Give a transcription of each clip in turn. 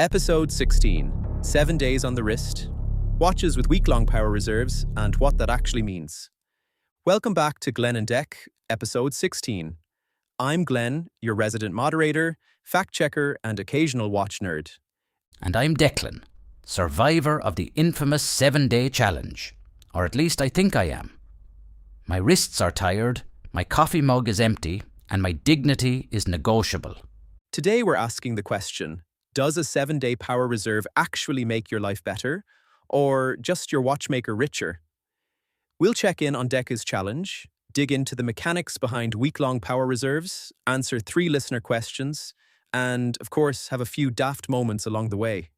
Episode 16, 7 days on the wrist, watches with week-long power reserves and what that actually means. Welcome back to Glen&Dec, episode 16. I'm Glen, your resident moderator, fact-checker and occasional watch nerd. And I'm Declan, survivor of the infamous 7-day challenge. Or at least I think I am. My wrists are tired, my coffee mug is empty, and my dignity is negotiable. Today we're asking the question, does a 7-day power reserve actually make your life better, or just your watchmaker richer? We'll check in on Decca's challenge, dig into the mechanics behind week-long power reserves, answer 3 listener questions, and, of course, have a few daft moments along the way.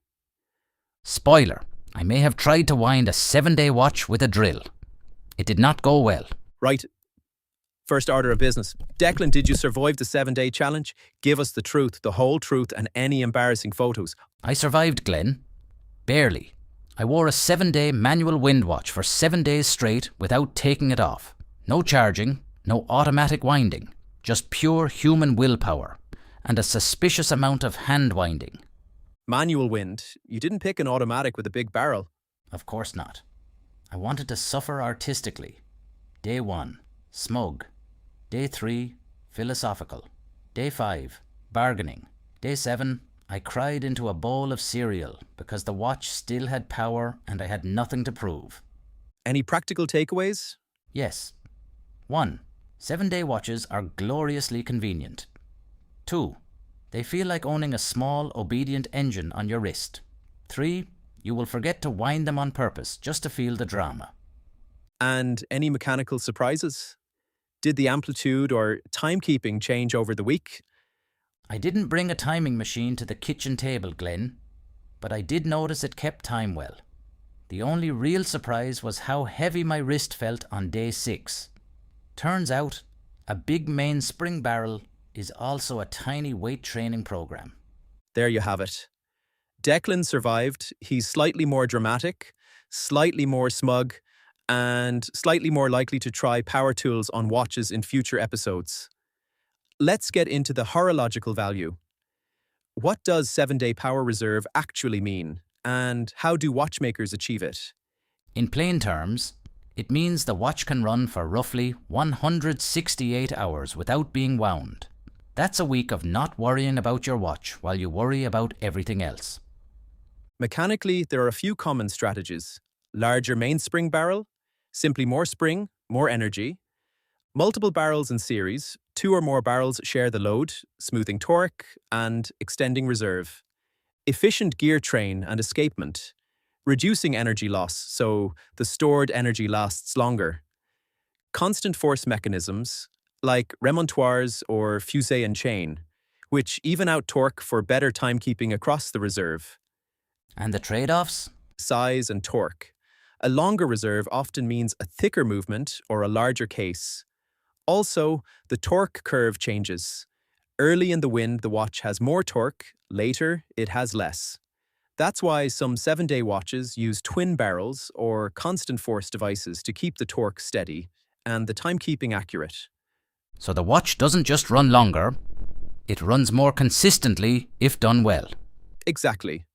Spoiler, I may have tried to wind a 7-day watch with a drill. It did not go well. Right. First order of business. Declan, did you survive the 7-day challenge? Give us the truth, the whole truth, and any embarrassing photos. I survived, Glen. Barely. I wore a 7-day manual wind watch for 7 days straight without taking it off. No charging, no automatic winding, just pure human willpower, and a suspicious amount of hand winding. Manual wind. You didn't pick an automatic with a big barrel. Of course not. I wanted to suffer artistically. Day 1, smug. Day 3, philosophical. Day 5, bargaining. Day 7, I cried into a bowl of cereal because the watch still had power and I had nothing to prove. Any practical takeaways? Yes. 1. 7-day watches are gloriously convenient. 2. They feel like owning a small, obedient engine on your wrist. 3. You will forget to wind them on purpose just to feel the drama. And any mechanical surprises? Did the amplitude or timekeeping change over the week? I didn't bring a timing machine to the kitchen table, Glen, but I did notice it kept time well. The only real surprise was how heavy my wrist felt on day 6. Turns out, a big mainspring barrel is also a tiny weight training program. There you have it. Declan survived. He's slightly more dramatic, slightly more smug, and slightly more likely to try power tools on watches in future episodes. Let's get into the horological value. What does 7-day power reserve actually mean, and how do watchmakers achieve it? In plain terms, it means the watch can run for roughly 168 hours without being wound. That's a week of not worrying about your watch while you worry about everything else. Mechanically, there are a few common strategies. Larger mainspring barrel, simply more spring, more energy. Multiple barrels in series, 2 or more barrels share the load, smoothing torque and extending reserve. Efficient gear train and escapement, reducing energy loss so the stored energy lasts longer. Constant force mechanisms, like remontoirs or fusée and chain, which even out torque for better timekeeping across the reserve. And the trade-offs? Size and torque. A longer reserve often means a thicker movement or a larger case. Also, the torque curve changes. Early in the wind, the watch has more torque. Later, it has less. That's why some 7-day watches use twin barrels or constant force devices to keep the torque steady and the timekeeping accurate. So the watch doesn't just run longer, it runs more consistently if done well. Exactly.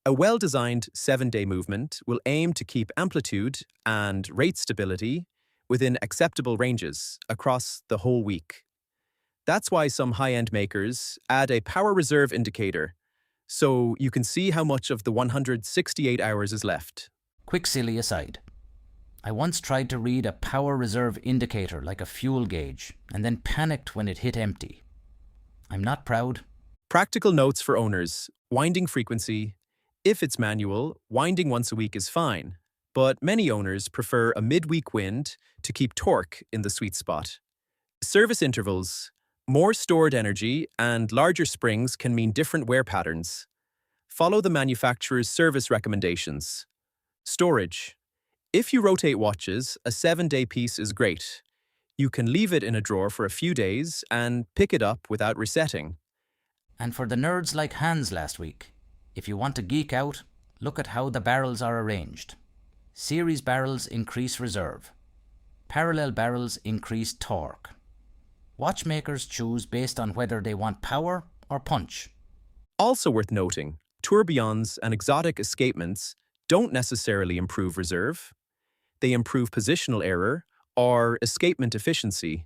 A well-designed 7-day movement will aim to keep amplitude and rate stability within acceptable ranges across the whole week. That's why some high-end makers add a power reserve indicator, so you can see how much of the 168 hours is left. Quick silly aside. I once tried to read a power reserve indicator like a fuel gauge and then panicked when it hit empty. I'm not proud. Practical notes for owners. Winding frequency. If it's manual, winding once a week is fine, but many owners prefer a midweek wind to keep torque in the sweet spot. Service intervals. More stored energy and larger springs can mean different wear patterns. Follow the manufacturer's service recommendations. Storage. If you rotate watches, a 7-day piece is great. You can leave it in a drawer for a few days and pick it up without resetting. And for the nerds like Hans last week, if you want to geek out, look at how the barrels are arranged. Series barrels increase reserve. Parallel barrels increase torque. Watchmakers choose based on whether they want power or punch. Also worth noting, Tourbillons and exotic escapements don't necessarily improve reserve. They improve positional error or escapement efficiency.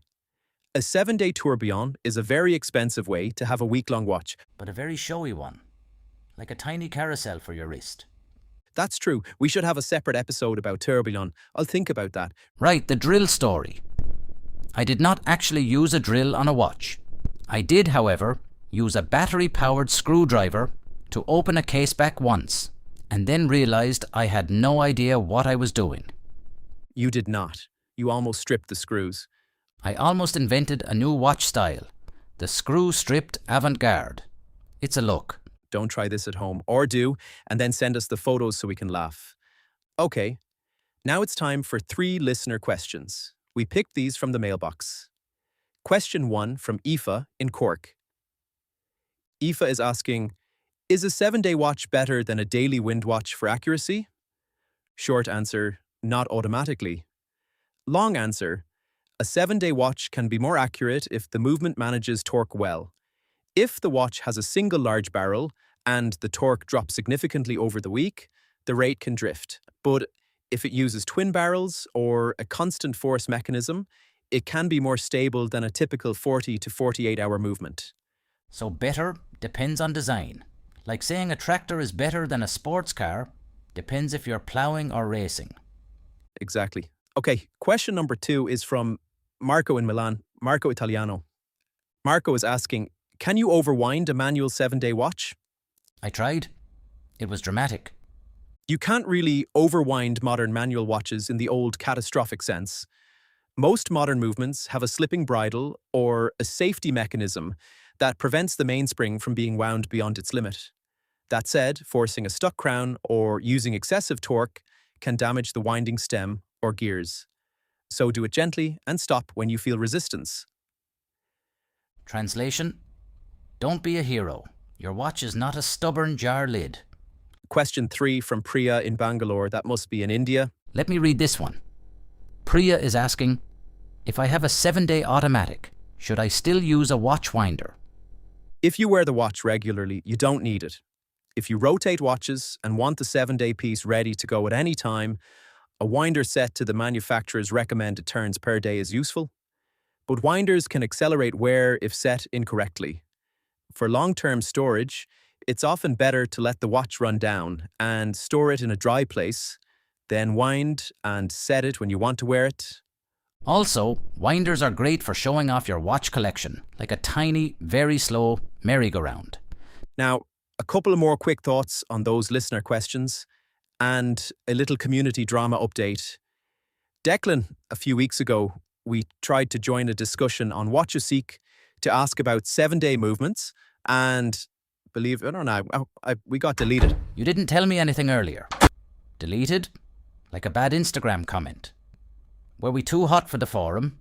A 7-day tourbillon is a very expensive way to have a week-long watch. But a very showy one, like a tiny carousel for your wrist. That's true. We should have a separate episode about tourbillon. I'll think about that. Right, the drill story. I did not actually use a drill on a watch. I did, however, use a battery-powered screwdriver to open a case back once, and then realized I had no idea what I was doing. You did not. You almost stripped the screws. I almost invented a new watch style, the screw-stripped avant-garde. It's a look. Don't try this at home, or do, and then send us the photos so we can laugh. Okay, now it's time for 3 listener questions. We picked these from the mailbox. Question 1 from Aoife in Cork. Aoife is asking, is a 7-day watch better than a daily wind watch for accuracy? Short answer, not automatically. Long answer, a 7-day watch can be more accurate if the movement manages torque well. If the watch has a single large barrel and the torque drops significantly over the week, the rate can drift. But if it uses twin barrels or a constant force mechanism, it can be more stable than a typical 40 to 48-hour movement. So better depends on design. Like saying a tractor is better than a sports car, depends if you're ploughing or racing. Exactly. Okay, question number 2 is from Marco in Milan, Marco Italiano. Marco is asking, can you overwind a manual 7-day watch? I tried. It was dramatic. You can't really overwind modern manual watches in the old catastrophic sense. Most modern movements have a slipping bridle or a safety mechanism that prevents the mainspring from being wound beyond its limit. That said, forcing a stuck crown or using excessive torque can damage the winding stem or gears. So do it gently and stop when you feel resistance. Translation: don't be a hero. Your watch is not a stubborn jar lid. Question 3 from Priya in Bangalore, that must be in India. Let me read this one. Priya is asking, if I have a 7-day automatic, should I still use a watch winder? If you wear the watch regularly, you don't need it. If you rotate watches and want the 7-day piece ready to go at any time, a winder set to the manufacturer's recommended turns per day is useful. But winders can accelerate wear if set incorrectly. For long-term storage, it's often better to let the watch run down and store it in a dry place, then wind and set it when you want to wear it. Also, winders are great for showing off your watch collection, like a tiny, very slow merry-go-round. Now, a couple of more quick thoughts on those listener questions and a little community drama update. Declan, a few weeks ago, we tried to join a discussion on Watch a Seek to ask about 7-day movements, and believe it or not, we got deleted. You didn't tell me anything earlier. Deleted? Like a bad Instagram comment. Were we too hot for the forum?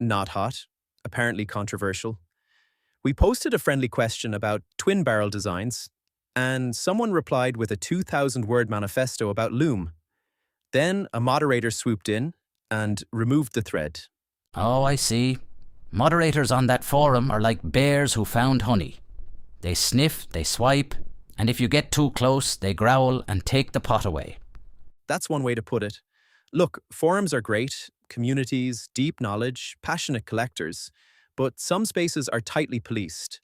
Not hot. Apparently controversial. We posted a friendly question about twin barrel designs, and someone replied with a 2,000-word manifesto about loom. Then a moderator swooped in and removed the thread. Oh, I see. Moderators on that forum are like bears who found honey. They sniff, they swipe, and if you get too close, they growl and take the pot away. That's one way to put it. Look, forums are great, communities, deep knowledge, passionate collectors, but some spaces are tightly policed.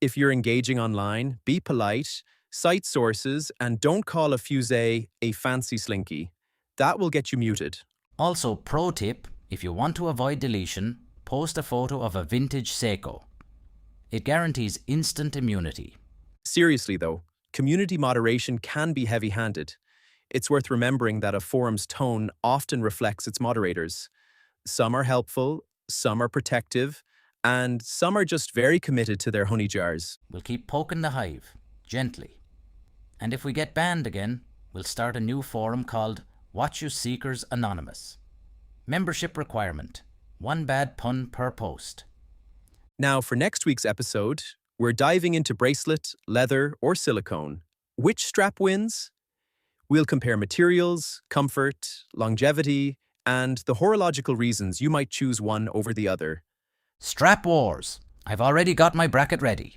If you're engaging online, be polite, cite sources, and don't call a fusee a fancy slinky. That will get you muted. Also, pro tip, if you want to avoid deletion, post a photo of a vintage Seiko. It guarantees instant immunity. Seriously though, community moderation can be heavy-handed. It's worth remembering that a forum's tone often reflects its moderators. Some are helpful, some are protective, and some are just very committed to their honey jars. We'll keep poking the hive, gently. And if we get banned again, we'll start a new forum called Watch You Seekers Anonymous. Membership requirement: 1 bad pun per post. Now, for next week's episode, we're diving into bracelet, leather, or silicone. Which strap wins? We'll compare materials, comfort, longevity, and the horological reasons you might choose one over the other. Strap wars. I've already got my bracket ready.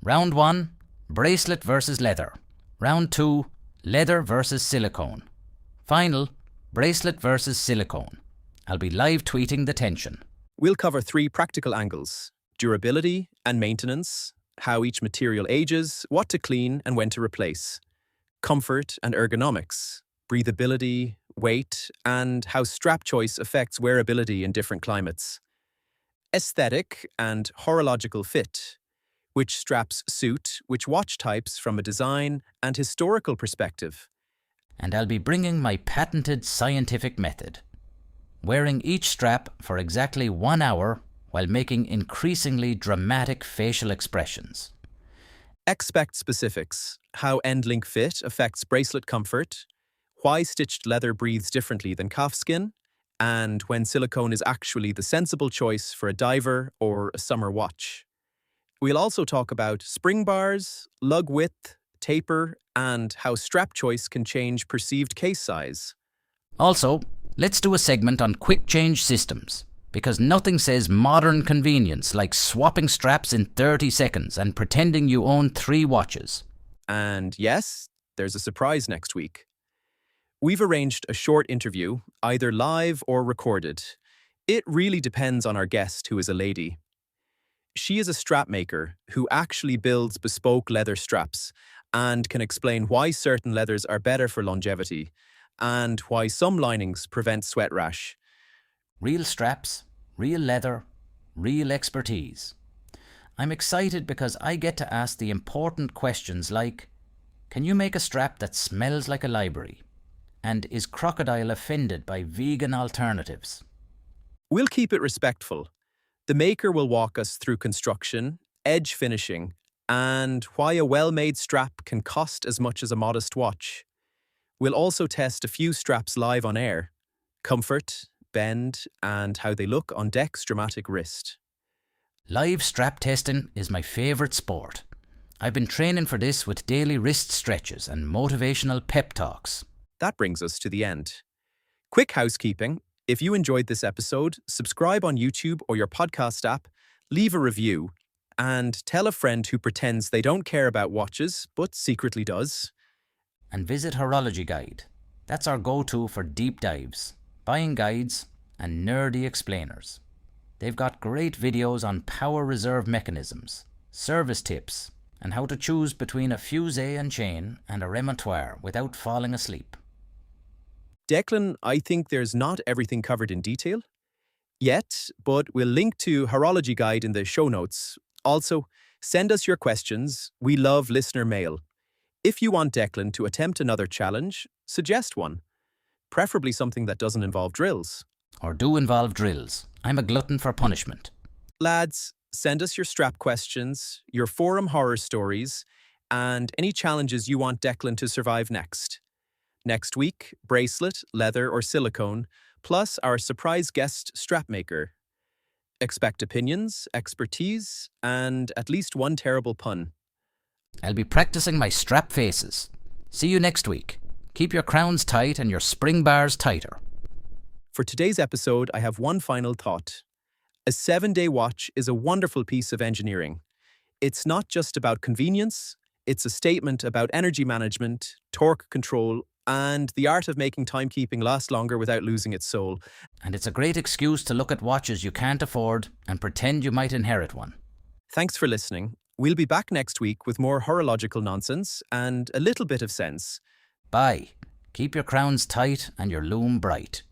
Round 1, bracelet versus leather. Round 2, leather versus silicone. Final, bracelet versus silicone. I'll be live tweeting the tension. We'll cover 3 practical angles: durability and maintenance, how each material ages, what to clean and when to replace, comfort and ergonomics, breathability, weight, and how strap choice affects wearability in different climates, aesthetic and horological fit, which straps suit which watch types from a design and historical perspective. And I'll be bringing my patented scientific method. Wearing each strap for exactly 1 hour while making increasingly dramatic facial expressions. Expect specifics: how end-link fit affects bracelet comfort, why stitched leather breathes differently than calfskin, and when silicone is actually the sensible choice for a diver or a summer watch. We'll also talk about spring bars, lug width, taper, and how strap choice can change perceived case size. Also, let's do a segment on quick change systems, because nothing says modern convenience like swapping straps in 30 seconds and pretending you own 3 watches. And yes, there's a surprise next week. We've arranged a short interview, either live or recorded. It really depends on our guest, who is a lady. She is a strap maker who actually builds bespoke leather straps and can explain why certain leathers are better for longevity and why some linings prevent sweat rash. Real straps, real leather, real expertise. I'm excited because I get to ask the important questions like, can you make a strap that smells like a library? And is Crocodile offended by vegan alternatives? We'll keep it respectful. The maker will walk us through construction, edge finishing, and why a well-made strap can cost as much as a modest watch. We'll also test a few straps live on air: comfort, bend, and how they look on Dec's dramatic wrist. Live strap testing is my favourite sport. I've been training for this with daily wrist stretches and motivational pep talks. That brings us to the end. Quick housekeeping: if you enjoyed this episode, subscribe on YouTube or your podcast app, leave a review, and tell a friend who pretends they don't care about watches but secretly does. And visit Horology Guide. That's our go-to for deep dives, buying guides, and nerdy explainers. They've got great videos on power reserve mechanisms, service tips, and how to choose between a fusee and chain and a remontoire without falling asleep. Declan, I think there's not everything covered in detail yet, but we'll link to Horology Guide in the show notes. Also, send us your questions. We love listener mail. If you want Declan to attempt another challenge, suggest one. Preferably something that doesn't involve drills. Or do involve drills. I'm a glutton for punishment. Lads, send us your strap questions, your forum horror stories, and any challenges you want Declan to survive next. Next week, bracelet, leather, or silicone, plus our surprise guest strap maker. Expect opinions, expertise, and at least one terrible pun. I'll be practicing my strap faces. See you next week. Keep your crowns tight and your spring bars tighter. For today's episode, I have one final thought. A 7-day watch is a wonderful piece of engineering. It's not just about convenience, it's a statement about energy management, torque control, and the art of making timekeeping last longer without losing its soul. And it's a great excuse to look at watches you can't afford and pretend you might inherit one. Thanks for listening. We'll be back next week with more horological nonsense and a little bit of sense. Bye. Keep your crowns tight and your loom bright.